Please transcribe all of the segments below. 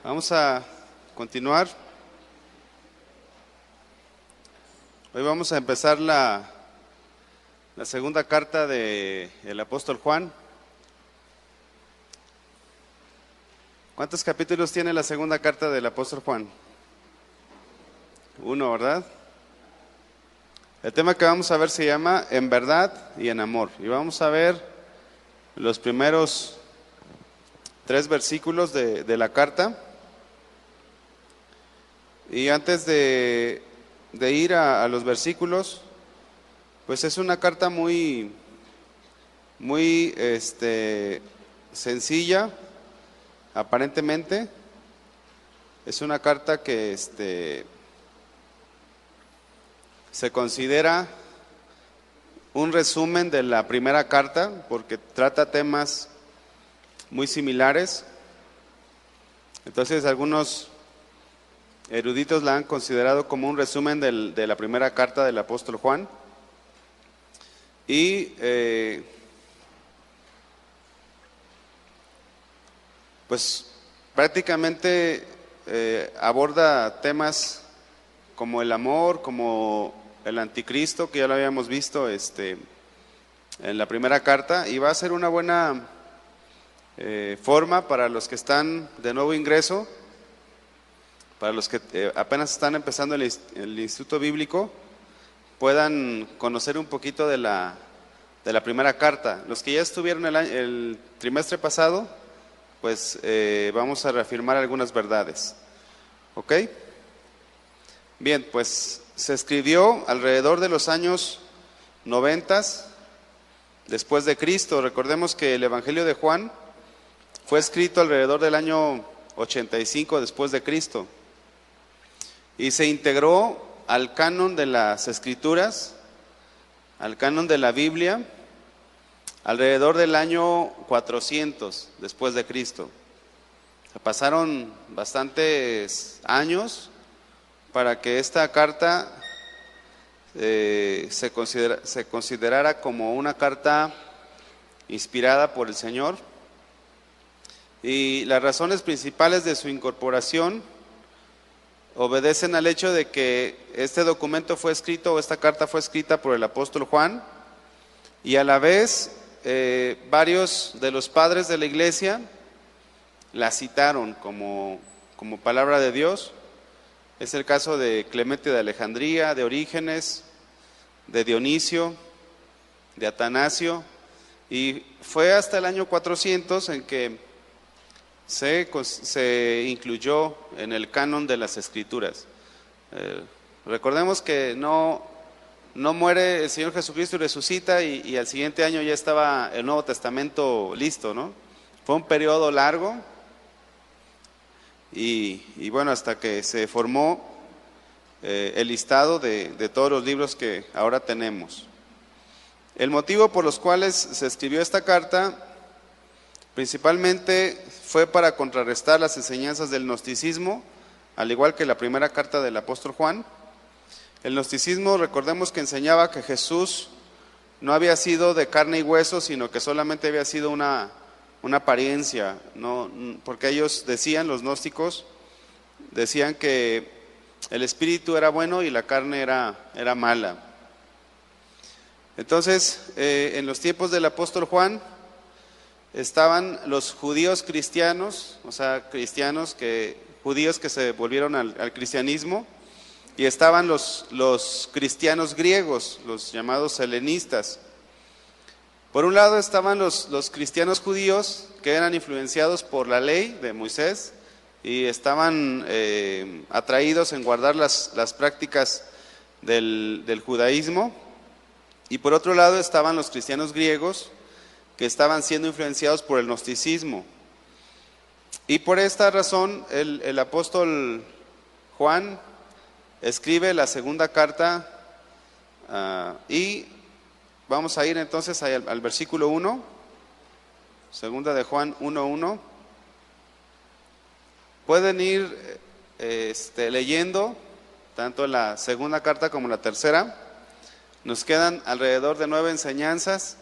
Vamos a continuar. Hoy vamos a empezar la segunda carta del apóstol Juan. ¿Cuántos capítulos tiene la segunda carta del apóstol Juan? Uno, ¿verdad? El tema que vamos a ver se llama En verdad y en amor. Y vamos a ver los primeros 3 versículos de la carta. Y antes de ir a los versículos, pues es una carta muy sencilla, aparentemente. Es una carta que se considera un resumen de la primera carta, porque trata temas muy similares. Entonces algunos eruditos la han considerado como un resumen de la primera carta del apóstol Juan. Y pues prácticamente aborda temas como el amor, como el anticristo, que ya lo habíamos visto en la primera carta, y va a ser una buena forma para los que están de nuevo ingreso, para los que apenas están empezando el instituto bíblico, puedan conocer un poquito de la primera carta. Los que ya estuvieron el trimestre pasado, pues vamos a reafirmar algunas verdades. ¿Ok? Bien, pues se escribió alrededor de los años 90 después de Cristo. Recordemos que el Evangelio de Juan fue escrito alrededor del año 85 después de Cristo. Y se integró al canon de las Escrituras, al canon de la Biblia, alrededor del año 400 después de Cristo. Pasaron bastantes años para que esta carta se considerara como una carta inspirada por el Señor. Y las razones principales de su incorporación obedecen al hecho de que este documento fue escrito, o esta carta fue escrita por el apóstol Juan, y a la vez varios de los padres de la iglesia la citaron como palabra de Dios. Es el caso de Clemente de Alejandría, de Orígenes, de Dionisio, de Atanasio, y fue hasta el año 400 en que se incluyó en el canon de las Escrituras. Recordemos que no muere el Señor Jesucristo y resucita y al siguiente año ya estaba el Nuevo Testamento listo, ¿no? Fue un periodo largo y bueno, hasta que se formó el listado de todos los libros que ahora tenemos. El motivo por los cuales se escribió esta carta principalmente fue para contrarrestar las enseñanzas del gnosticismo, al igual que la primera carta del apóstol Juan. El gnosticismo, recordemos que enseñaba que Jesús no había sido de carne y hueso, sino que solamente había sido una apariencia, ¿no? Porque ellos decían, los gnósticos, decían que el espíritu era bueno y la carne era mala. Entonces, en los tiempos del apóstol Juan, estaban los judíos cristianos, o sea, judíos que se volvieron al cristianismo, y estaban los cristianos griegos, los llamados helenistas. Por un lado estaban los cristianos judíos que eran influenciados por la ley de Moisés y estaban atraídos en guardar las prácticas del judaísmo, y por otro lado estaban los cristianos griegos que estaban siendo influenciados por el gnosticismo. Y por esta razón el apóstol Juan escribe la segunda carta, y vamos a ir entonces al versículo 1, segunda de Juan 1:1. Pueden ir leyendo tanto la segunda carta como la tercera. Nos quedan alrededor de 9 enseñanzas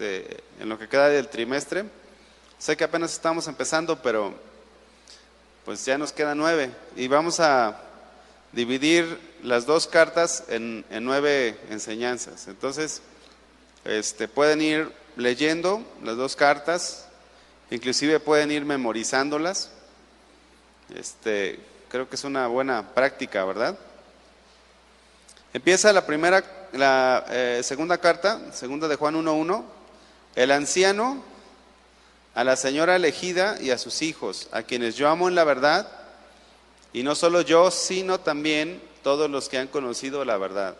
en lo que queda del trimestre. Sé que apenas estamos empezando, pero pues ya nos quedan 9. Y vamos a dividir las dos cartas en 9 enseñanzas. Entonces, pueden ir leyendo las dos cartas, inclusive pueden ir memorizándolas. Creo que es una buena práctica, ¿verdad? Empieza la segunda carta, segunda de Juan 1:1. El anciano a la señora elegida y a sus hijos, a quienes yo amo en la verdad, y no solo yo, sino también todos los que han conocido la verdad.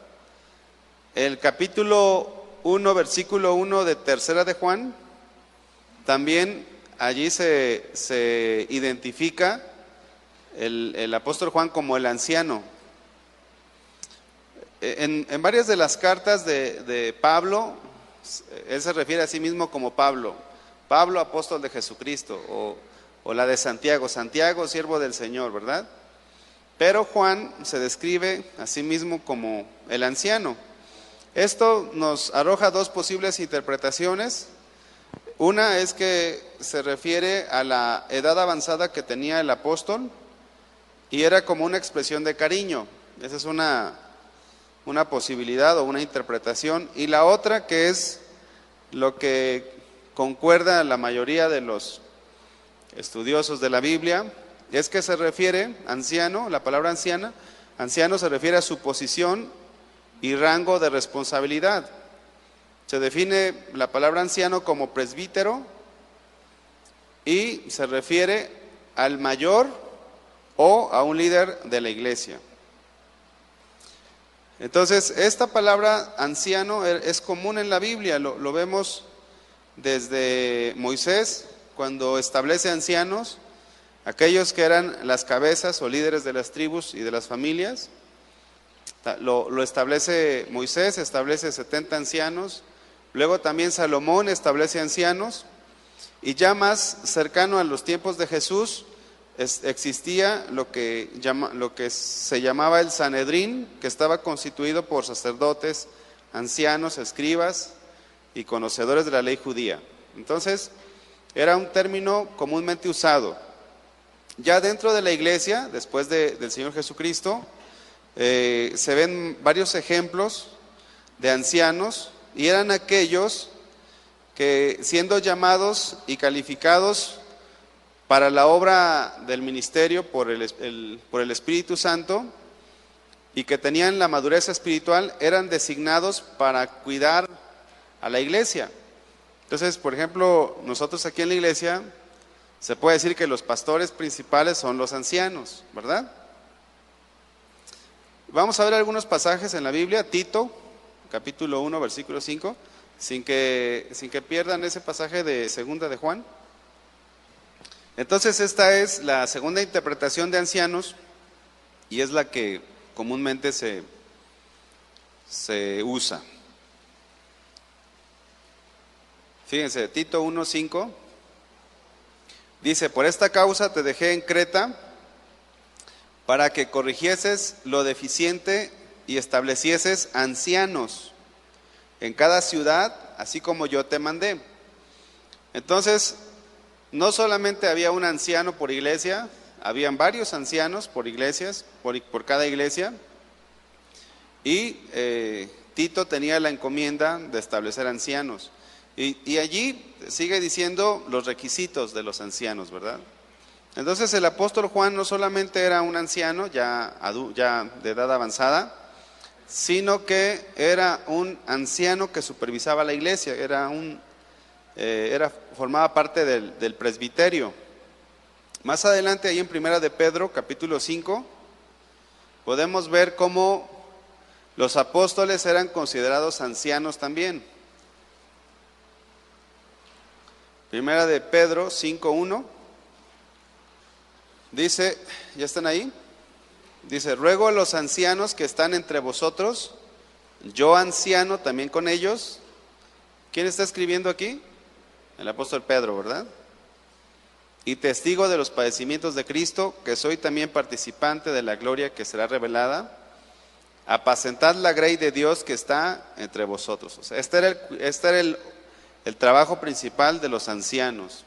El capítulo 1, versículo 1 de tercera de Juan, también allí se identifica el apóstol Juan como el anciano. En varias de las cartas de Pablo, él se refiere a sí mismo como Pablo, apóstol de Jesucristo, o la de Santiago, siervo del Señor, ¿verdad? Pero Juan se describe a sí mismo como el anciano. Esto nos arroja dos posibles interpretaciones. Una es que se refiere a la edad avanzada que tenía el apóstol y era como una expresión de cariño. Esa es una posibilidad o una interpretación. Y la otra, que es lo que concuerda la mayoría de los estudiosos de la Biblia, es que se refiere, anciano, la palabra anciano se refiere a su posición y rango de responsabilidad. Se define la palabra anciano como presbítero y se refiere al mayor o a un líder de la iglesia. Entonces, esta palabra anciano es común en la Biblia, lo vemos desde Moisés, cuando establece ancianos, aquellos que eran las cabezas o líderes de las tribus y de las familias. Lo establece Moisés, establece 70 ancianos. Luego también Salomón establece ancianos. Y ya más cercano a los tiempos de Jesús, existía lo que se llamaba el Sanedrín, que estaba constituido por sacerdotes, ancianos, escribas y conocedores de la ley judía. Entonces, era un término comúnmente usado. Ya dentro de la iglesia, después del Señor Jesucristo, se ven varios ejemplos de ancianos, y eran aquellos que, siendo llamados y calificados para la obra del ministerio por el Espíritu Santo, y que tenían la madurez espiritual, eran designados para cuidar a la iglesia. Entonces, por ejemplo, nosotros aquí en la iglesia, se puede decir que los pastores principales son los ancianos, ¿verdad? Vamos a ver algunos pasajes en la Biblia. Tito, capítulo 1, versículo 5, sin que pierdan ese pasaje de segunda de Juan. Entonces, esta es la segunda interpretación de ancianos y es la que comúnmente se usa. Fíjense, Tito 1:5 dice: por esta causa te dejé en Creta, para que corrigieses lo deficiente y establecieses ancianos en cada ciudad, así como yo te mandé. Entonces, no solamente había un anciano por iglesia, habían varios ancianos por iglesias, por cada iglesia, y Tito tenía la encomienda de establecer ancianos. Y allí sigue diciendo los requisitos de los ancianos, ¿verdad? Entonces el apóstol Juan no solamente era un anciano ya de edad avanzada, sino que era un anciano que supervisaba la iglesia, formaba parte del presbiterio. Más adelante, ahí en Primera de Pedro, capítulo 5, podemos ver cómo los apóstoles eran considerados ancianos también. Primera de Pedro 5:1 dice, ¿ya están ahí? Dice: ruego a los ancianos que están entre vosotros, yo anciano también con ellos. ¿Quién está escribiendo aquí? El apóstol Pedro, ¿verdad? Y testigo de los padecimientos de Cristo, que soy también participante de la gloria que será revelada. Apacentad la grey de Dios que está entre vosotros. O sea, este era el trabajo principal de los ancianos,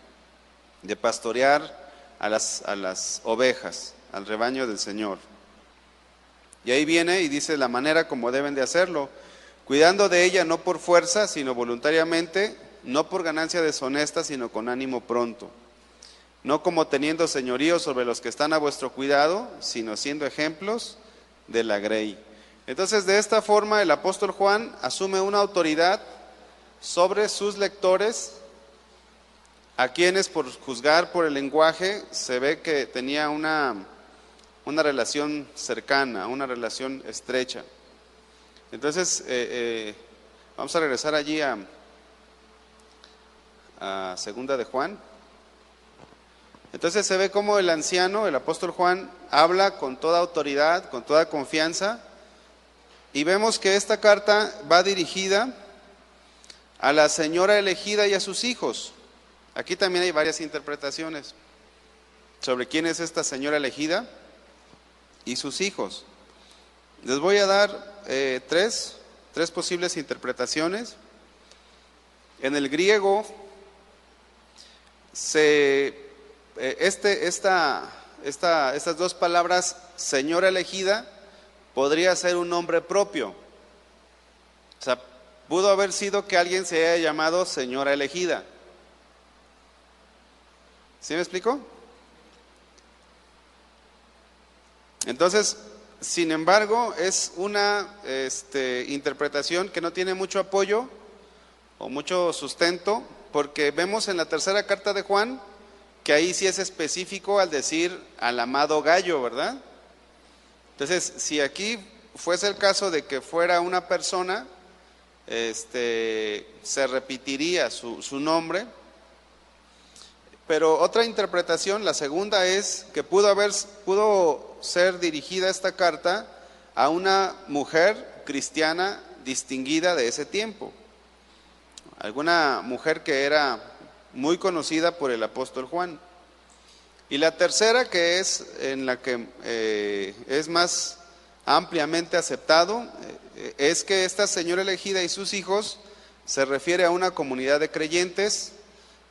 de pastorear a las ovejas, al rebaño del Señor. Y ahí viene y dice la manera como deben de hacerlo, cuidando de ella no por fuerza, sino voluntariamente, no por ganancia deshonesta, sino con ánimo pronto, no como teniendo señorío sobre los que están a vuestro cuidado, sino siendo ejemplos de la grey. Entonces, de esta forma, el apóstol Juan asume una autoridad sobre sus lectores, a quienes, por juzgar por el lenguaje, se ve que tenía una relación cercana, una relación estrecha. Entonces, vamos a regresar allí a segunda de Juan. Entonces se ve cómo el anciano, el apóstol Juan, habla con toda autoridad, con toda confianza, y vemos que esta carta va dirigida a la señora elegida y a sus hijos. Aquí también hay varias interpretaciones sobre quién es esta señora elegida y sus hijos. Les voy a dar tres posibles interpretaciones. En el griego, estas dos palabras, señora elegida, podría ser un nombre propio. O sea, pudo haber sido que alguien se haya llamado señora elegida. ¿Sí me explico? Entonces, sin embargo, es una interpretación que no tiene mucho apoyo o mucho sustento, porque vemos en la tercera carta de Juan que ahí sí es específico al decir al amado Gallo, ¿verdad? Entonces, si aquí fuese el caso de que fuera una persona, se repetiría su nombre. Pero otra interpretación, la segunda, es que pudo ser dirigida esta carta a una mujer cristiana distinguida de ese tiempo, alguna mujer que era muy conocida por el apóstol Juan. Y la tercera, que es en la que es más ampliamente aceptado, es que esta señora elegida y sus hijos se refiere a una comunidad de creyentes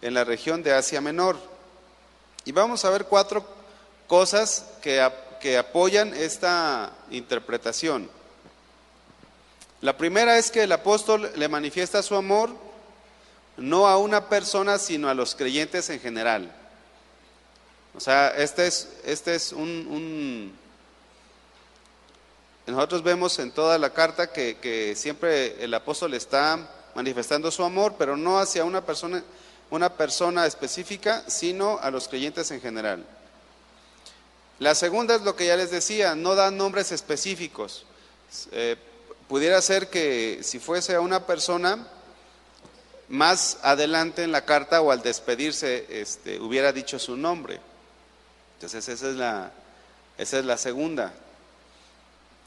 en la región de Asia Menor. Y vamos a ver 4 cosas que apoyan esta interpretación. La primera es que el apóstol le manifiesta su amor no a una persona, sino a los creyentes en general. O sea, nosotros vemos en toda la carta que siempre el apóstol está manifestando su amor, pero no hacia una persona específica, sino a los creyentes en general. La segunda es lo que ya les decía, no da nombres específicos. Pudiera ser que si fuese a una persona, más adelante en la carta o al despedirse hubiera dicho su nombre. Entonces esa es la segunda.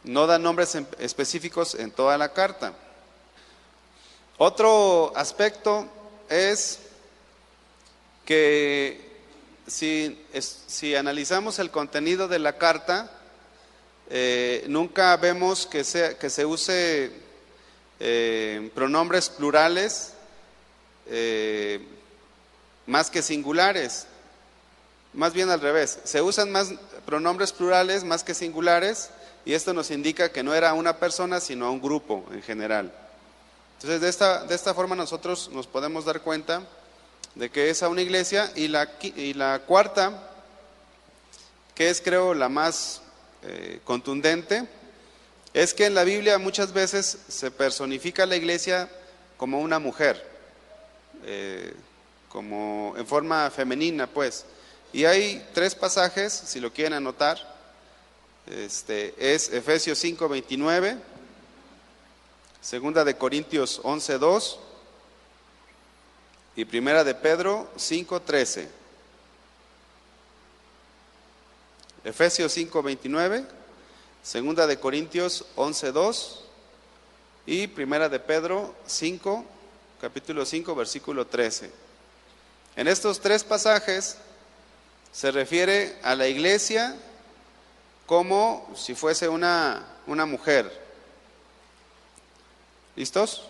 No da nombres específicos en toda la carta. Otro aspecto es que si analizamos el contenido de la carta, nunca vemos que se use pronombres plurales más que singulares. Más bien al revés, se usan más pronombres plurales más que singulares, y esto nos indica que no era una persona, sino a un grupo en general. Entonces, de esta forma nosotros nos podemos dar cuenta de que es a una iglesia. Y la cuarta, que es creo la más contundente, es que en la Biblia muchas veces se personifica la iglesia como una mujer, como en forma femenina, pues. Y hay 3 pasajes, si lo quieren anotar. Es Efesios 5:29, Segunda de Corintios 11:2 y Primera de Pedro 5:13. Efesios 5:29, Segunda de Corintios 11:2 y Primera de Pedro capítulo 5, versículo 13. En estos 3 pasajes se refiere a la iglesia como si fuese una mujer. ¿Listos?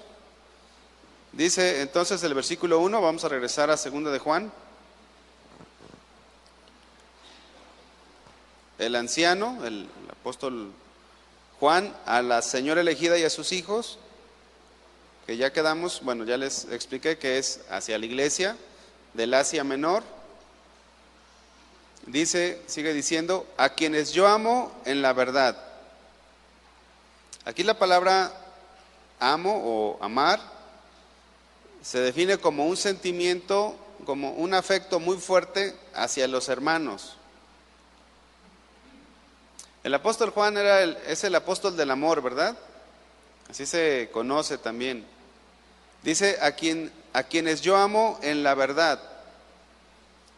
Dice entonces el versículo 1, vamos a regresar a segunda de Juan. el anciano, el apóstol Juan, a la señora elegida y a sus hijos, que ya quedamos, bueno, ya les expliqué que es hacia la iglesia del Asia Menor. Dice, sigue diciendo, a quienes yo amo en la verdad. Aquí la palabra amo o amar se define como un sentimiento, como un afecto muy fuerte hacia los hermanos. El apóstol Juan es el apóstol del amor, ¿verdad? Así se conoce también. Dice, a quienes yo amo en la verdad,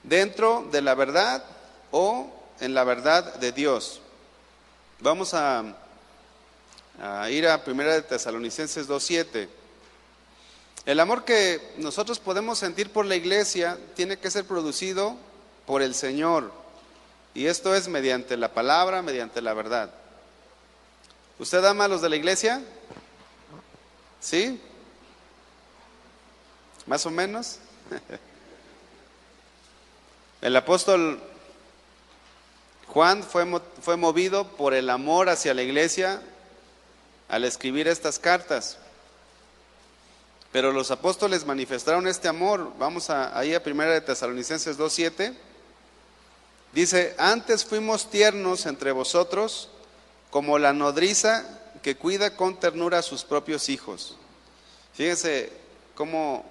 dentro de la verdad o en la verdad de Dios. Vamos a ir a 1 Tesalonicenses 2:7. El amor que nosotros podemos sentir por la iglesia tiene que ser producido por el Señor, y esto es mediante la palabra, mediante la verdad. ¿Usted ama a los de la iglesia? ¿Sí? ¿Más o menos? El apóstol Juan fue movido por el amor hacia la iglesia al escribir estas cartas. Pero los apóstoles manifestaron este amor. Vamos ahí a 1 Tesalonicenses 2:7. Dice, antes fuimos tiernos entre vosotros, como la nodriza que cuida con ternura a sus propios hijos. Fíjense cómo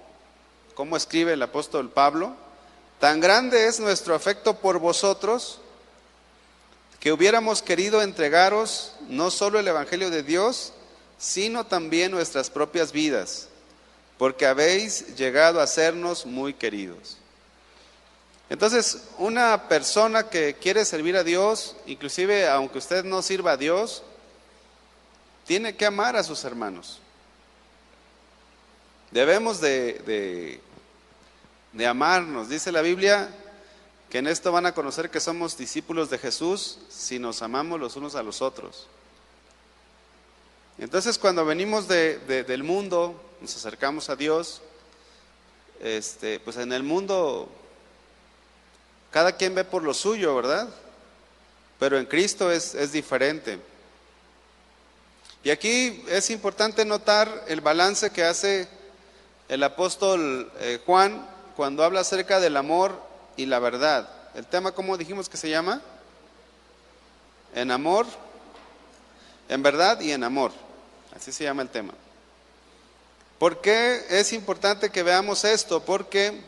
escribe el apóstol Pablo. Tan grande es nuestro afecto por vosotros, que hubiéramos querido entregaros no solo el evangelio de Dios, sino también nuestras propias vidas, porque habéis llegado a sernos muy queridos. Entonces, una persona que quiere servir a Dios, inclusive aunque usted no sirva a Dios, tiene que amar a sus hermanos. Debemos de amarnos. Dice la Biblia que en esto van a conocer que somos discípulos de Jesús si nos amamos los unos a los otros. Entonces, cuando venimos del mundo, nos acercamos a Dios, pues en el mundo cada quien ve por lo suyo, ¿verdad? Pero en Cristo es diferente. Y aquí es importante notar el balance que hace el apóstol Juan cuando habla acerca del amor y la verdad. El tema, ¿cómo dijimos que se llama? En amor, en verdad y en amor. Así se llama el tema. ¿Por qué es importante que veamos esto? Porque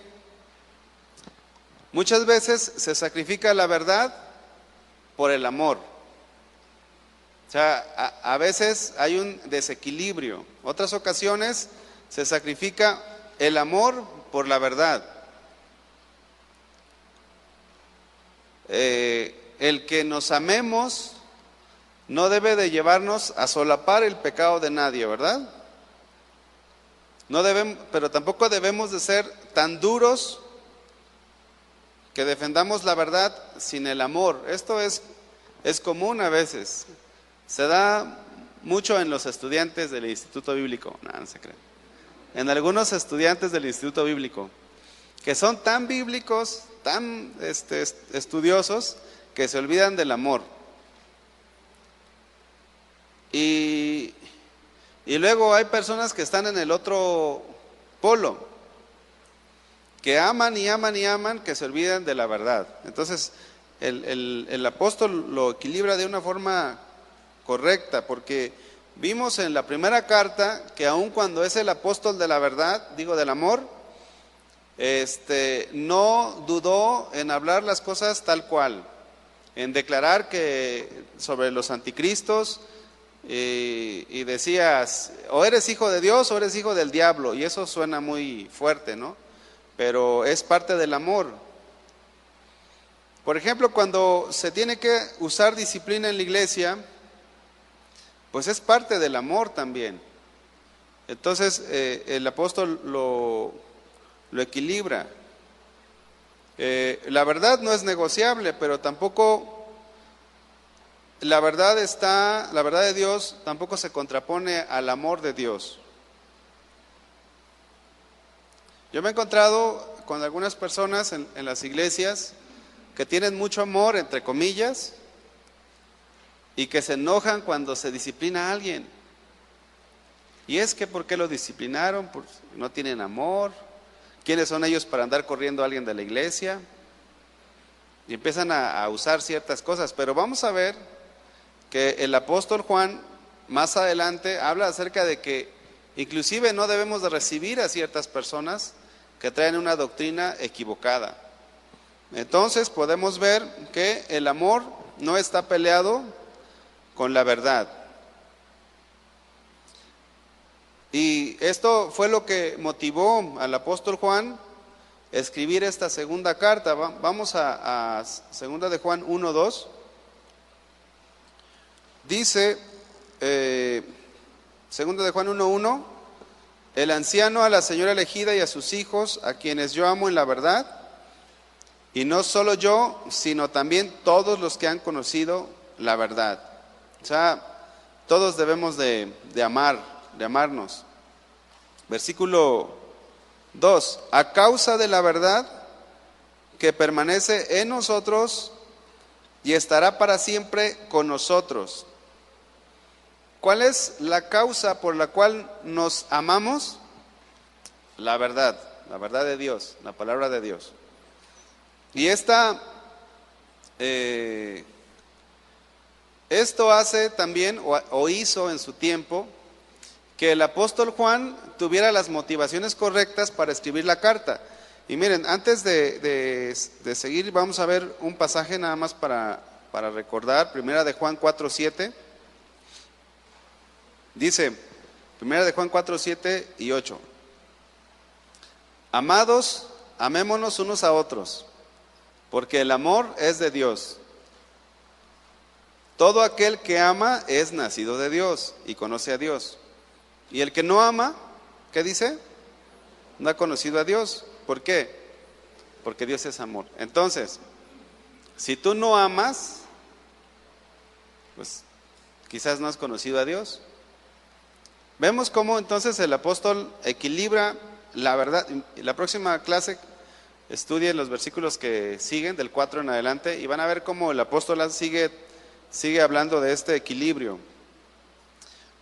muchas veces se sacrifica la verdad por el amor. O sea, a veces hay un desequilibrio. Otras ocasiones se sacrifica el amor por la verdad. El que nos amemos no debe de llevarnos a solapar el pecado de nadie, ¿verdad? No debemos, pero tampoco debemos de ser tan duros que defendamos la verdad sin el amor. Esto es común a veces. Se da mucho en los estudiantes del Instituto Bíblico. No se cree. En algunos estudiantes del Instituto Bíblico, que son tan bíblicos, tan estudiosos, que se olvidan del amor. Y luego hay personas que están en el otro polo, que aman y aman y aman, que se olvidan de la verdad. Entonces, el apóstol lo equilibra de una forma correcta, porque vimos en la primera carta que aun cuando es el apóstol de la verdad, digo del amor, no dudó en hablar las cosas tal cual, en declarar que sobre los anticristos, y decías, o eres hijo de Dios o eres hijo del diablo, y eso suena muy fuerte, ¿no? Pero es parte del amor. Por ejemplo, cuando se tiene que usar disciplina en la iglesia, pues es parte del amor también. Entonces el apóstol lo equilibra. La verdad no es negociable, pero tampoco la verdad de Dios tampoco se contrapone al amor de Dios. Yo me he encontrado con algunas personas en las iglesias que tienen mucho amor, entre comillas, y que se enojan cuando se disciplina a alguien. Y es que ¿por qué lo disciplinaron? Pues no tienen amor. ¿Quiénes son ellos para andar corriendo a alguien de la iglesia? Y empiezan a usar ciertas cosas. Pero vamos a ver que el apóstol Juan más adelante habla acerca de que inclusive no debemos de recibir a ciertas personas que traen una doctrina equivocada. Entonces podemos ver que el amor no está peleado con la verdad. Y esto fue lo que motivó al apóstol Juan a escribir esta segunda carta. Vamos a segunda de Juan 1:2. Dice, segunda de Juan 1:1, el anciano a la señora elegida y a sus hijos, a quienes yo amo en la verdad, y no solo yo, sino también todos los que han conocido la verdad. O sea, todos debemos de amarnos. Versículo 2, a causa de la verdad que permanece en nosotros y estará para siempre con nosotros. ¿Cuál es la causa por la cual nos amamos? La verdad de Dios, la palabra de Dios. Y esto hace también, o hizo en su tiempo, que el apóstol Juan tuviera las motivaciones correctas para escribir la carta. Y miren, antes de seguir, vamos a ver un pasaje nada más para recordar, primera de Juan 4:7. Dice, primera de Juan 4:7 y 8. Amados, amémonos unos a otros, porque el amor es de Dios. Todo aquel que ama es nacido de Dios y conoce a Dios. Y el que no ama, ¿qué dice? No ha conocido a Dios. ¿Por qué? Porque Dios es amor. Entonces, si tú no amas, pues quizás no has conocido a Dios. Vemos cómo entonces el apóstol equilibra la verdad. La próxima clase estudien los versículos que siguen, del 4 en adelante, y van a ver cómo el apóstol sigue hablando de este equilibrio.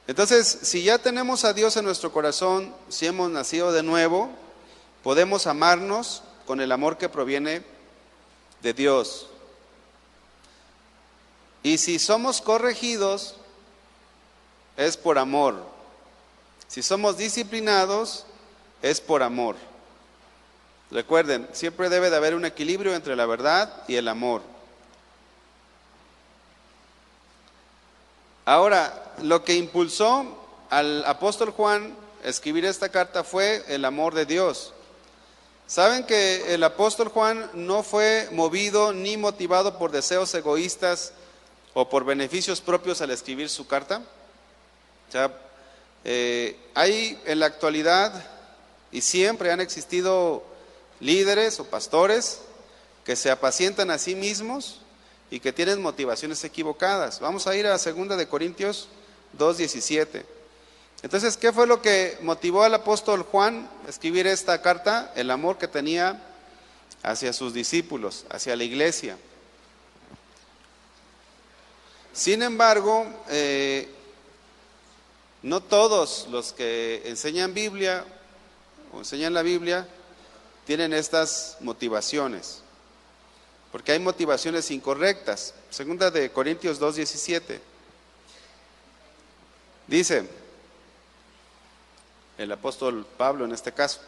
Entonces, si ya tenemos a Dios en nuestro corazón, si hemos nacido de nuevo, podemos amarnos con el amor que proviene de Dios. Y si somos corregidos, es por amor. Si somos disciplinados, es por amor. Recuerden, siempre debe de haber un equilibrio entre la verdad y el amor. Ahora, lo que impulsó al apóstol Juan a escribir esta carta fue el amor de Dios. ¿Saben que el apóstol Juan no fue movido ni motivado por deseos egoístas o por beneficios propios al escribir su carta? O sea, hay en la actualidad y siempre han existido líderes o pastores que se apacientan a sí mismos y que tienen motivaciones equivocadas. Vamos a ir a 2 de Corintios 2:17. Entonces, ¿qué fue lo que motivó al apóstol Juan a escribir esta carta? El amor que tenía hacia sus discípulos, hacia la iglesia. Sin embargo, no todos los que enseñan Biblia o enseñan la Biblia tienen estas motivaciones, porque hay motivaciones incorrectas. 2 de Corintios 2:17 dice el apóstol Pablo en este caso,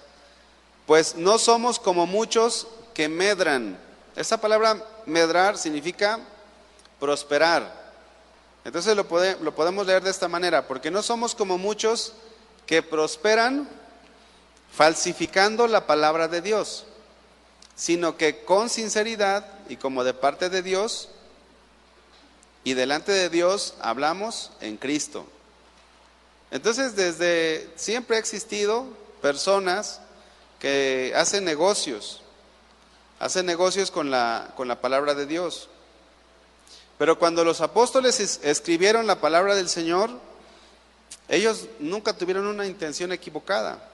pues no somos como muchos que medran. Esa palabra medrar significa prosperar. Entonces lo podemos leer de esta manera, porque no somos como muchos que prosperan falsificando la palabra de Dios, sino que con sinceridad y como de parte de Dios y delante de Dios hablamos en Cristo. Entonces, desde siempre ha existido personas que hacen negocios con la palabra de Dios. Pero cuando los apóstoles escribieron la palabra del Señor, ellos nunca tuvieron una intención equivocada.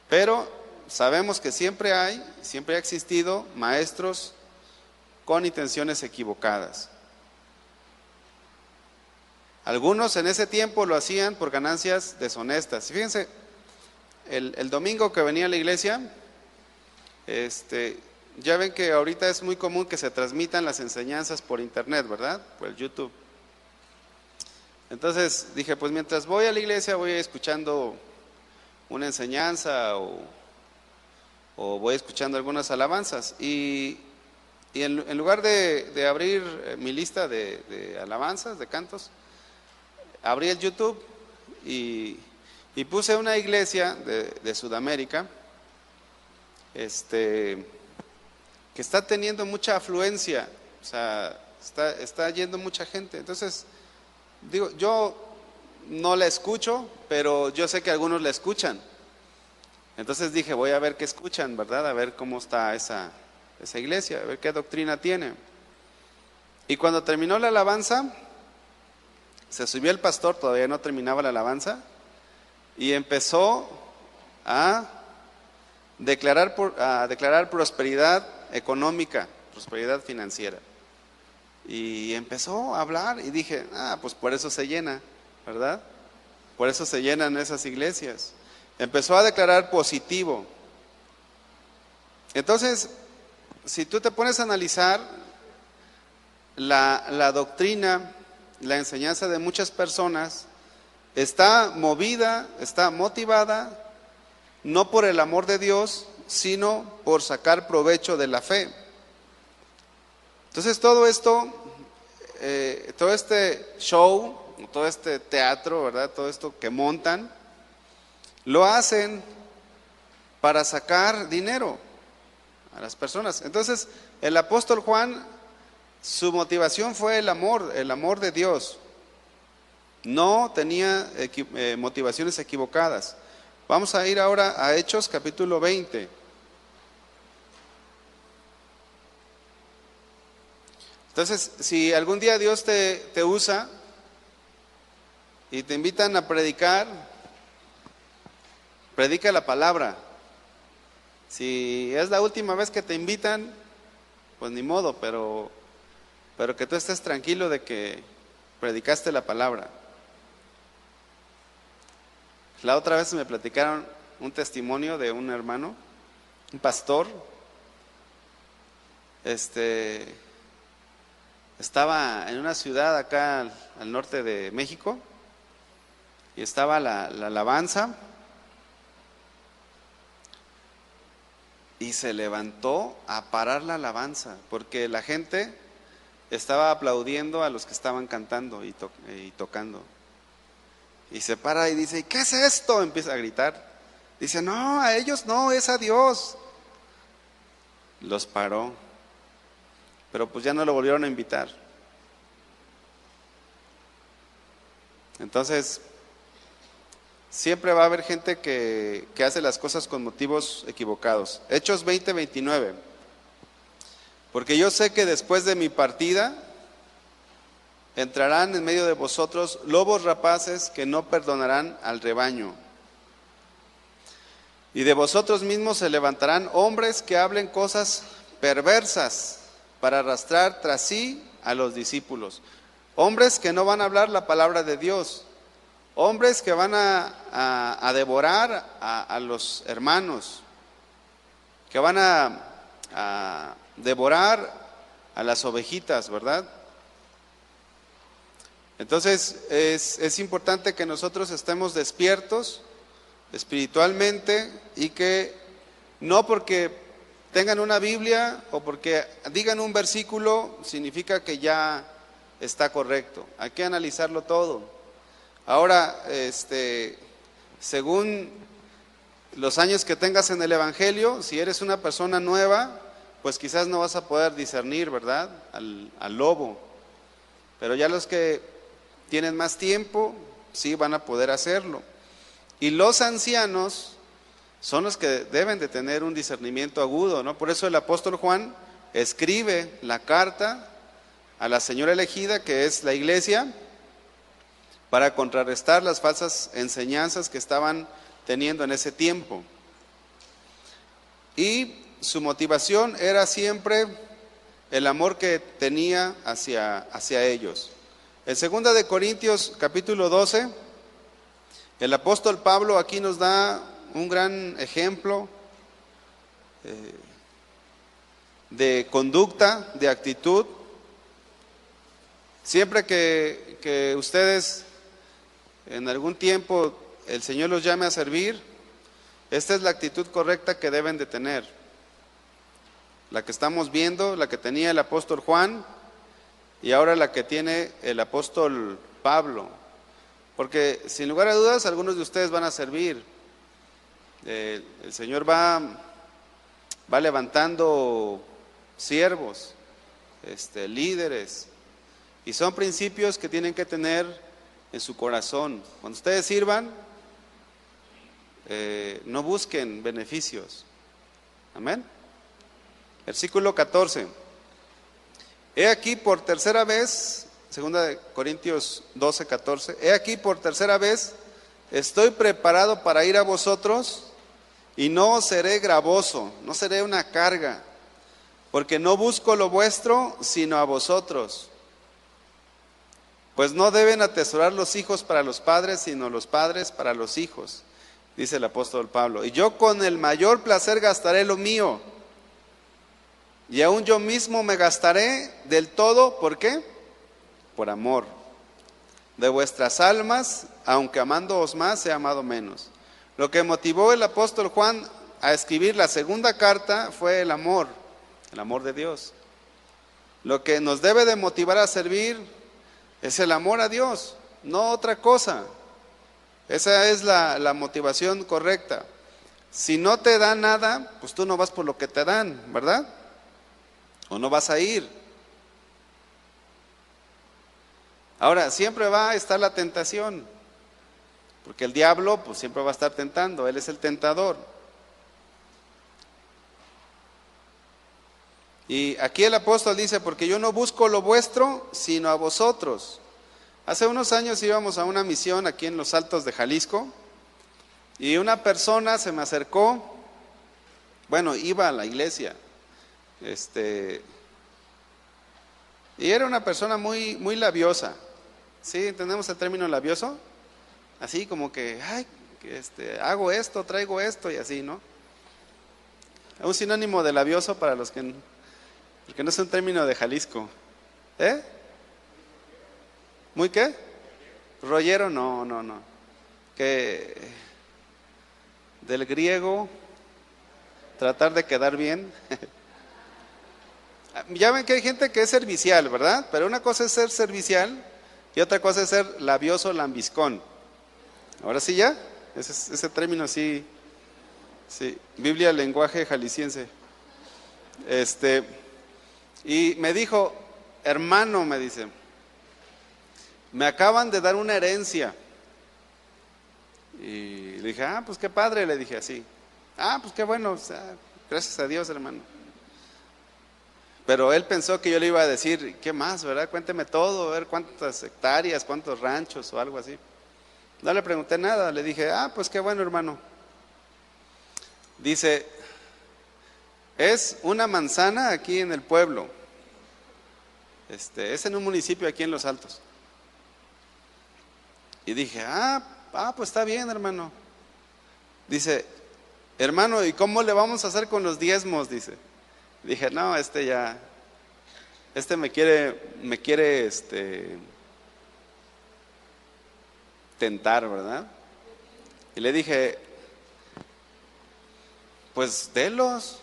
Pero sabemos que siempre ha existido maestros con intenciones equivocadas. Algunos en ese tiempo lo hacían por ganancias deshonestas. Y fíjense, el domingo que venía a la iglesia, ya ven que ahorita es muy común que se transmitan las enseñanzas por internet, ¿verdad? Por el YouTube. Entonces dije, pues mientras voy a la iglesia voy escuchando una enseñanza o voy escuchando algunas alabanzas. Y en lugar de abrir mi lista de alabanzas, de cantos, abrí el YouTube y puse una iglesia de Sudamérica, que está teniendo mucha afluencia, o sea, está yendo mucha gente. Entonces, digo, yo no la escucho, pero yo sé que algunos la escuchan. Entonces dije, voy a ver qué escuchan, ¿verdad? A ver cómo está esa iglesia, a ver qué doctrina tiene. Y cuando terminó la alabanza, se subió el pastor, todavía no terminaba la alabanza, y empezó a declarar prosperidad económica, prosperidad financiera. Y empezó a hablar y dije, pues por eso se llena, ¿verdad? Por eso se llenan esas iglesias. Empezó a declarar positivo. Entonces, si tú te pones a analizar la doctrina, la enseñanza de muchas personas, está movida, está motivada, no por el amor de Dios, sino por sacar provecho de la fe. Entonces todo esto, todo este show, todo este teatro, ¿verdad? Todo esto que montan, lo hacen para sacar dinero a las personas. Entonces el apóstol Juan, su motivación fue el amor de Dios. No tenía motivaciones equivocadas. Vamos a ir ahora a Hechos capítulo 20. Entonces, si algún día Dios te usa y te invitan a predicar, predica la palabra. Si es la última vez que te invitan, pues ni modo, pero que tú estés tranquilo de que predicaste la palabra. La otra vez me platicaron un testimonio de un hermano, un pastor, estaba en una ciudad acá al norte de México y estaba la alabanza y se levantó a parar la alabanza porque la gente estaba aplaudiendo a los que estaban cantando y tocando. Y se para y dice, ¿qué es esto? Empieza a gritar. Dice, no, a ellos no, es a Dios. Los paró. Pero pues ya no lo volvieron a invitar. Entonces, siempre va a haber gente que hace las cosas con motivos equivocados. Hechos 20:29. Porque yo sé que después de mi partida entrarán en medio de vosotros lobos rapaces que no perdonarán al rebaño. Y de vosotros mismos se levantarán hombres que hablen cosas perversas para arrastrar tras sí a los discípulos. Hombres que no van a hablar la palabra de Dios. Hombres que van a devorar a los hermanos. Que van a devorar a las ovejitas, ¿verdad? Entonces es importante que nosotros estemos despiertos espiritualmente y que no porque tengan una Biblia o porque digan un versículo significa que ya está correcto. Hay que analizarlo todo. Ahora, según los años que tengas en el Evangelio, si eres una persona nueva, pues quizás no vas a poder discernir, ¿verdad? Al lobo. Pero ya los que tienen más tiempo, sí van a poder hacerlo. Y los ancianos son los que deben de tener un discernimiento agudo, ¿no? Por eso el apóstol Juan escribe la carta a la señora elegida, que es la iglesia, para contrarrestar las falsas enseñanzas que estaban teniendo en ese tiempo. Y su motivación era siempre el amor que tenía hacia ellos. En 2 de Corintios capítulo 12, el apóstol Pablo aquí nos da un gran ejemplo de conducta, de actitud. Siempre que ustedes en algún tiempo el Señor los llame a servir, esta es la actitud correcta que deben de tener. La que estamos viendo, la que tenía el apóstol Juan y ahora la que tiene el apóstol Pablo. Porque sin lugar a dudas algunos de ustedes van a servir. El Señor va levantando siervos, líderes, y son principios que tienen que tener en su corazón. Cuando ustedes sirvan, no busquen beneficios. Amén. Versículo 14. He aquí por tercera vez, 2 de Corintios 12, 14. He aquí por tercera vez estoy preparado para ir a vosotros y no seré gravoso, no seré una carga, porque no busco lo vuestro, sino a vosotros. Pues no deben atesorar los hijos para los padres, sino los padres para los hijos, dice el apóstol Pablo. Y yo con el mayor placer gastaré lo mío, y aún yo mismo me gastaré del todo. ¿Por qué? Por amor de vuestras almas, aunque amándoos más, he amado menos. Lo que motivó el apóstol Juan a escribir la segunda carta fue el amor de Dios. Lo que nos debe de motivar a servir es el amor a Dios, no otra cosa. Esa es la motivación correcta. Si no te dan nada, pues tú no vas por lo que te dan, ¿verdad? O no vas a ir. Ahora, siempre va a estar la tentación, porque el diablo pues siempre va a estar tentando, él es el tentador. Y aquí el apóstol dice, porque yo no busco lo vuestro, sino a vosotros. Hace unos años íbamos a una misión aquí en los Altos de Jalisco, y una persona se me acercó, bueno, iba a la iglesia, y era una persona muy, muy labiosa. ¿Sí? ¿Entendemos el término labioso? Así como que, ay, hago esto, traigo esto y así, ¿no? Un sinónimo de labioso para los que porque no es un término de Jalisco. ¿Eh? ¿Muy qué? ¿Rollero? No. Que del griego, tratar de quedar bien. Ya ven que hay gente que es servicial, ¿verdad? Pero una cosa es ser servicial y otra cosa es ser labioso, lambiscón. Ahora sí ya, ese término sí, Biblia, lenguaje jalisciense. Y me dijo, hermano, me dice, me acaban de dar una herencia. Y le dije, pues qué padre, le dije así. Pues qué bueno, o sea, gracias a Dios, hermano. Pero él pensó que yo le iba a decir, ¿qué más, verdad? Cuénteme todo, a ver cuántas hectáreas, cuántos ranchos o algo así. No le pregunté nada, le dije, pues qué bueno, hermano. Dice, es una manzana aquí en el pueblo. Es en un municipio aquí en Los Altos. Y dije, pues está bien, hermano. Dice, hermano, ¿y cómo le vamos a hacer con los diezmos? Dice. Dije, no, me quiere tentar, ¿verdad? Y le dije, pues délos,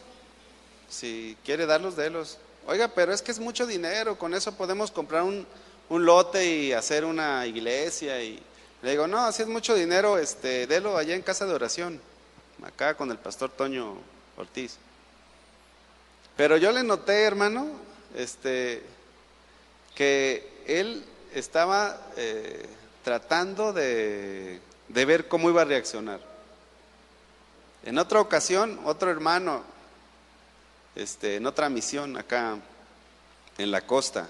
si quiere darlos, délos. Oiga, pero es que es mucho dinero, con eso podemos comprar un lote y hacer una iglesia. Y le digo, no, si es mucho dinero, délo allá en casa de oración, acá con el pastor Toño Ortiz. Pero yo le noté, hermano, que él estaba tratando de ver cómo iba a reaccionar. En otra ocasión, otro hermano, en otra misión acá en la costa,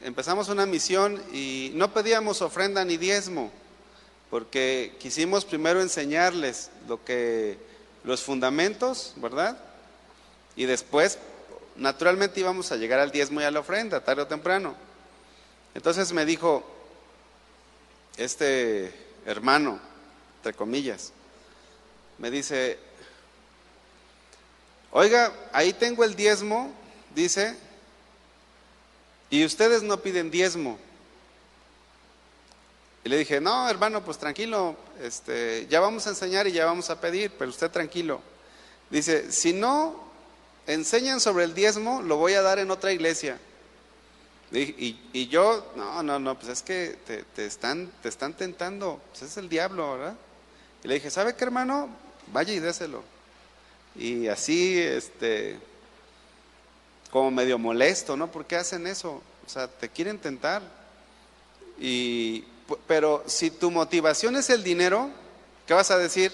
empezamos una misión y no pedíamos ofrenda ni diezmo, porque quisimos primero enseñarles los fundamentos, ¿verdad? Y después, naturalmente íbamos a llegar al diezmo y a la ofrenda, tarde o temprano. Entonces me dijo este hermano, entre comillas, me dice: oiga, ahí tengo el diezmo, dice, y ustedes no piden diezmo. Y le dije: no, hermano, pues tranquilo, ya vamos a enseñar y ya vamos a pedir, pero usted tranquilo. Dice: si no enseñan sobre el diezmo, lo voy a dar en otra iglesia. Y yo, no, pues es que te están tentando, pues es el diablo, ¿verdad? Y le dije: ¿sabe qué, hermano? Vaya y déselo. Y así, como medio molesto, ¿no? ¿Por qué hacen eso? O sea, te quieren tentar. Pero si tu motivación es el dinero, ¿qué vas a decir?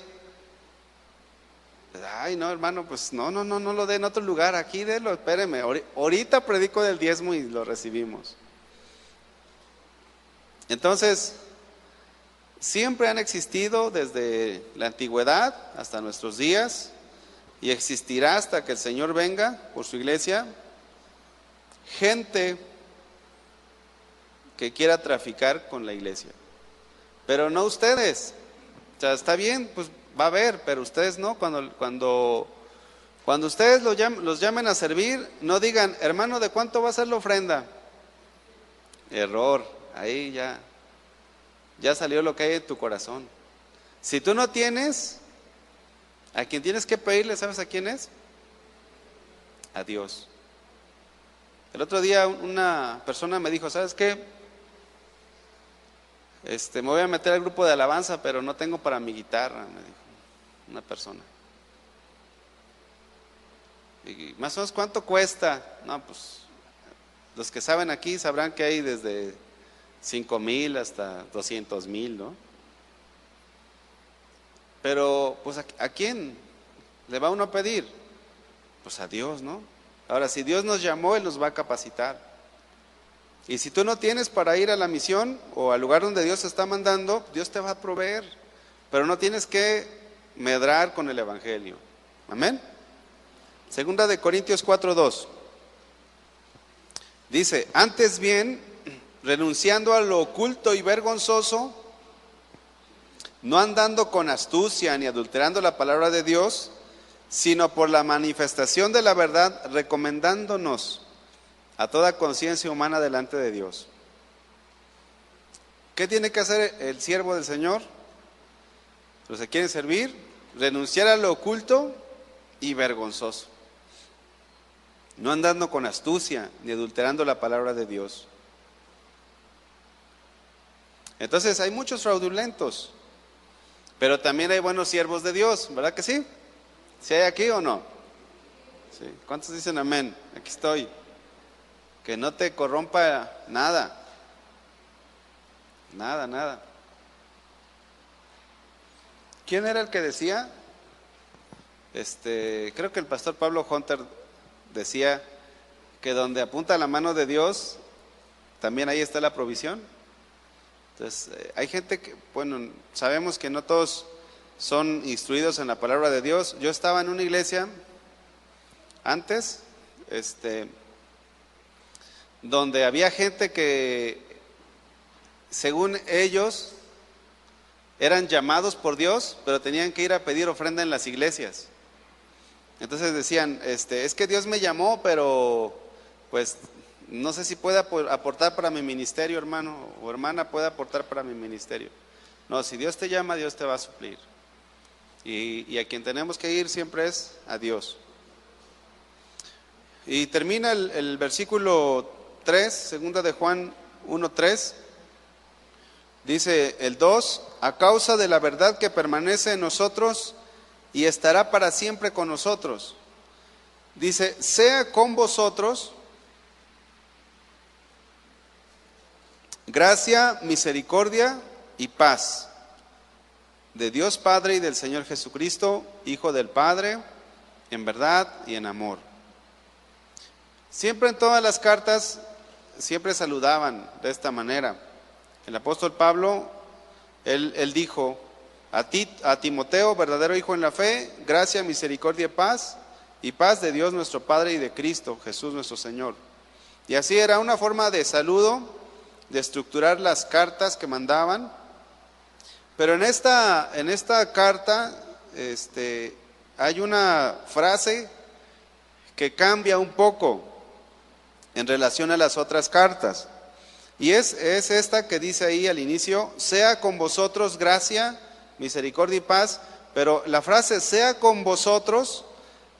Ay, no, hermano, pues no lo dé en otro lugar, aquí délo, espéreme, ahorita predico del diezmo y lo recibimos. Entonces, siempre han existido desde la antigüedad hasta nuestros días, y existirá hasta que el Señor venga por su iglesia, gente que quiera traficar con la iglesia, pero no ustedes. O sea, está bien, pues va a haber, pero ustedes no. Cuando ustedes los llamen a servir, no digan: hermano, ¿de cuánto va a ser la ofrenda? Error, ahí ya salió lo que hay en tu corazón. Si tú no tienes, a quien tienes que pedirle, ¿sabes a quién es? A Dios. El otro día una persona me dijo: ¿sabes qué? Me voy a meter al grupo de alabanza, pero no tengo para mi guitarra, me dijo una persona. Y más o menos, ¿cuánto cuesta? No, pues los que saben aquí sabrán que hay desde 5,000 hasta 200,000, ¿no? Pero pues ¿a quién le va uno a pedir? Pues a Dios, ¿no? Ahora, si Dios nos llamó, Él nos va a capacitar. Y si tú no tienes para ir a la misión o al lugar donde Dios te está mandando, Dios te va a proveer, pero no tienes que medrar con el evangelio. Amén. Segunda de Corintios 4:2 dice: antes bien, renunciando a lo oculto y vergonzoso, no andando con astucia ni adulterando la palabra de Dios, sino por la manifestación de la verdad, recomendándonos a toda conciencia humana delante de Dios. ¿Qué tiene que hacer el siervo del Señor? Los que quieren servir, renunciar a lo oculto y vergonzoso, no andando con astucia ni adulterando la palabra de Dios. Entonces hay muchos fraudulentos, pero también hay buenos siervos de Dios, ¿verdad que sí? ¿Sí hay aquí o no? Sí. ¿Cuántos dicen amén? Aquí estoy. Que no te corrompa nada. Nada. ¿Quién era el que decía? Creo que el pastor Pablo Hunter decía que donde apunta la mano de Dios, también ahí está la provisión. Entonces, hay gente que, bueno, sabemos que no todos son instruidos en la palabra de Dios. Yo estaba en una iglesia antes, donde había gente que, según ellos, eran llamados por Dios, pero tenían que ir a pedir ofrenda en las iglesias. Entonces decían: es que Dios me llamó, pero pues no sé si puede aportar para mi ministerio, hermano o hermana, puede aportar para mi ministerio. No, si Dios te llama, Dios te va a suplir. Y a quien tenemos que ir siempre es a Dios. Y termina el versículo 3, segunda de Juan 1:3, dice el 2: a causa de la verdad que permanece en nosotros y estará para siempre con nosotros. Dice: sea con vosotros gracia, misericordia y paz de Dios Padre y del Señor Jesucristo, Hijo del Padre, en verdad y en amor. Siempre en todas las cartas, siempre saludaban de esta manera. El apóstol Pablo, él dijo: a Timoteo, verdadero hijo en la fe, gracia, misericordia y paz de Dios nuestro Padre y de Cristo Jesús nuestro Señor. Y así era una forma de saludo de estructurar las cartas que mandaban. Pero en esta carta hay una frase que cambia un poco en relación a las otras cartas. Y es esta que dice ahí al inicio: sea con vosotros gracia, misericordia y paz. Pero la frase sea con vosotros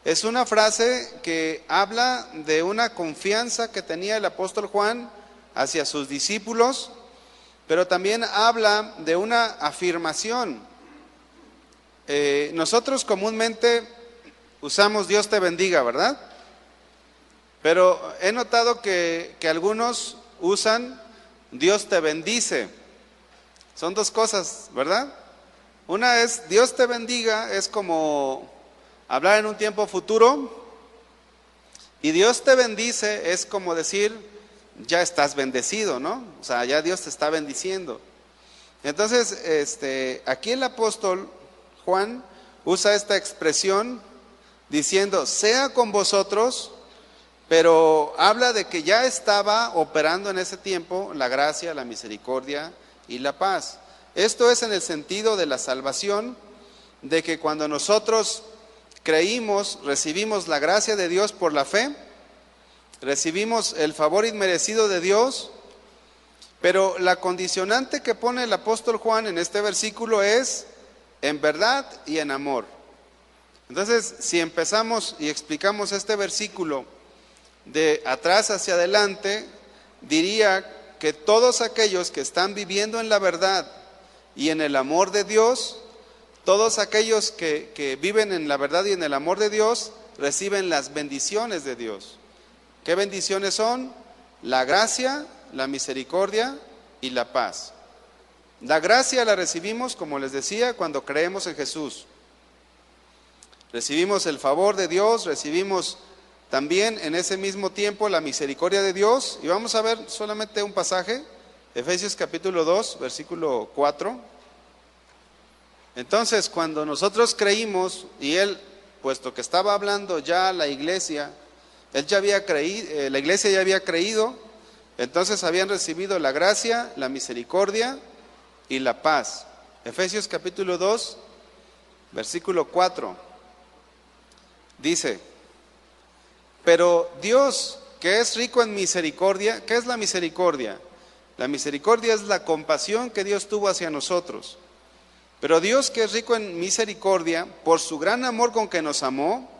es una frase que habla de una confianza que tenía el apóstol Juan hacia sus discípulos, pero también habla de una afirmación. Nosotros comúnmente usamos Dios te bendiga, ¿verdad? Pero he notado que algunos usan Dios te bendice. Son dos cosas, ¿verdad? Una es Dios te bendiga, es como hablar en un tiempo futuro, y Dios te bendice es como decir ya estás bendecido, ¿no? O sea, ya Dios te está bendiciendo. Entonces, aquí el apóstol Juan usa esta expresión diciendo sea con vosotros, pero habla de que ya estaba operando en ese tiempo la gracia, la misericordia y la paz. Esto es en el sentido de la salvación, de que cuando nosotros creímos, recibimos la gracia de Dios por la fe, recibimos el favor inmerecido de Dios, pero la condicionante que pone el apóstol Juan en este versículo es en verdad y en amor. Entonces, si empezamos y explicamos este versículo de atrás hacia adelante, diría que todos aquellos que están viviendo en la verdad y en el amor de Dios, todos aquellos que viven en la verdad y en el amor de Dios, reciben las bendiciones de Dios. ¿Qué bendiciones son? La gracia, la misericordia y la paz. La gracia la recibimos, como les decía, cuando creemos en Jesús. Recibimos el favor de Dios, recibimos también en ese mismo tiempo la misericordia de Dios. Y vamos a ver solamente un pasaje, Efesios capítulo 2, versículo 4. Entonces, cuando nosotros creímos, y él, puesto que estaba hablando ya a la iglesia, él ya había creído, la iglesia ya había creído, entonces habían recibido la gracia, la misericordia y la paz. Efesios capítulo 2, versículo 4, dice: pero Dios, que es rico en misericordia, ¿qué es la misericordia? La misericordia es la compasión que Dios tuvo hacia nosotros. Pero Dios, que es rico en misericordia, por su gran amor con que nos amó,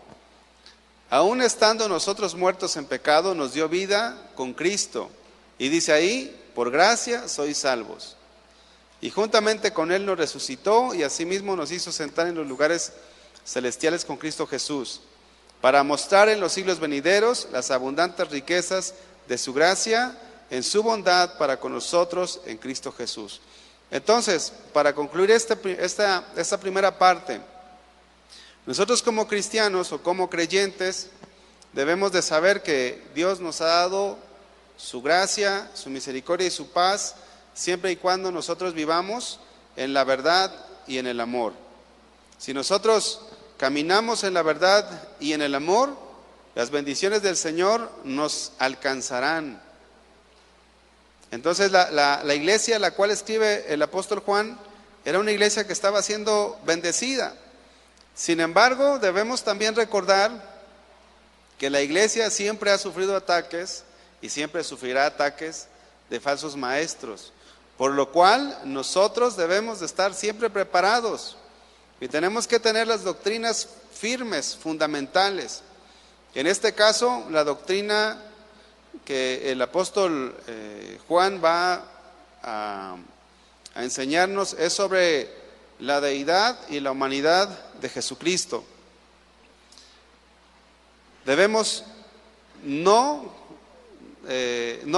aun estando nosotros muertos en pecado, nos dio vida con Cristo. Y dice ahí: por gracia sois salvos. Y juntamente con Él nos resucitó y asimismo nos hizo sentar en los lugares celestiales con Cristo Jesús, para mostrar en los siglos venideros las abundantes riquezas de su gracia en su bondad para con nosotros en Cristo Jesús. Entonces, para concluir esta primera parte, nosotros como cristianos o como creyentes debemos de saber que Dios nos ha dado su gracia, su misericordia y su paz, siempre y cuando nosotros vivamos en la verdad y en el amor. Si nosotros caminamos en la verdad y en el amor, las bendiciones del Señor nos alcanzarán. Entonces la iglesia a la cual escribe el apóstol Juan era una iglesia que estaba siendo bendecida. Sin embargo, debemos también recordar que la iglesia siempre ha sufrido ataques y siempre sufrirá ataques de falsos maestros, por lo cual nosotros debemos de estar siempre preparados y tenemos que tener las doctrinas firmes, fundamentales. En este caso, la doctrina que el apóstol Juan va a enseñarnos es sobre la deidad y la humanidad de Jesucristo. Debemos no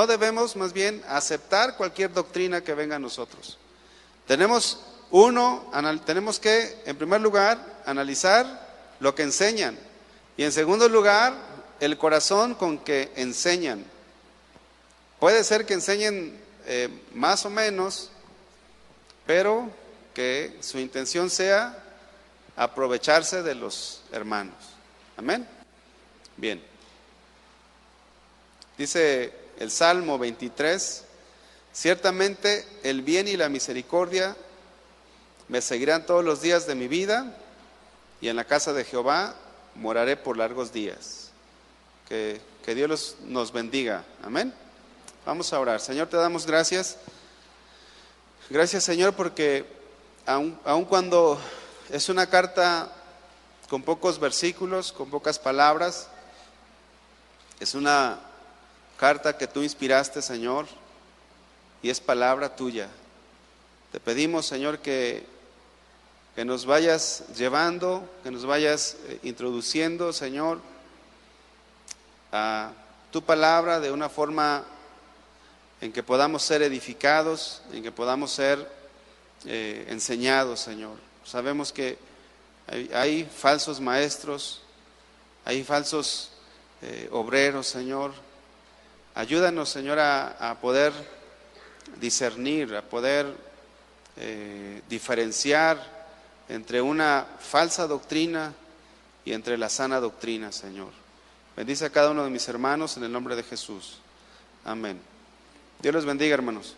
debemos más bien aceptar cualquier doctrina que venga a nosotros. Tenemos que, en primer lugar, analizar lo que enseñan, y en segundo lugar, el corazón con que enseñan. Puede ser que enseñen más o menos, pero que su intención sea aprovecharse de los hermanos. Amén. Bien. Dice el Salmo 23: Ciertamente el bien y la misericordia me seguirán todos los días de mi vida, y en la casa de Jehová moraré por largos días. Que Dios nos bendiga. Amén. Vamos a orar. Señor, te damos gracias. Gracias, Señor, porque aun cuando es una carta con pocos versículos, con pocas palabras, es una carta que tú inspiraste, Señor, y es palabra tuya. Te pedimos, Señor, que nos vayas llevando, que nos vayas introduciendo, Señor, a tu palabra de una forma en que podamos ser edificados, en que podamos ser enseñados, Señor. Sabemos que hay falsos maestros, hay falsos obreros, Señor. Ayúdanos, Señor, a poder discernir, a poder diferenciar entre una falsa doctrina y entre la sana doctrina, Señor. Bendice a cada uno de mis hermanos en el nombre de Jesús. Amén. Dios los bendiga, hermanos.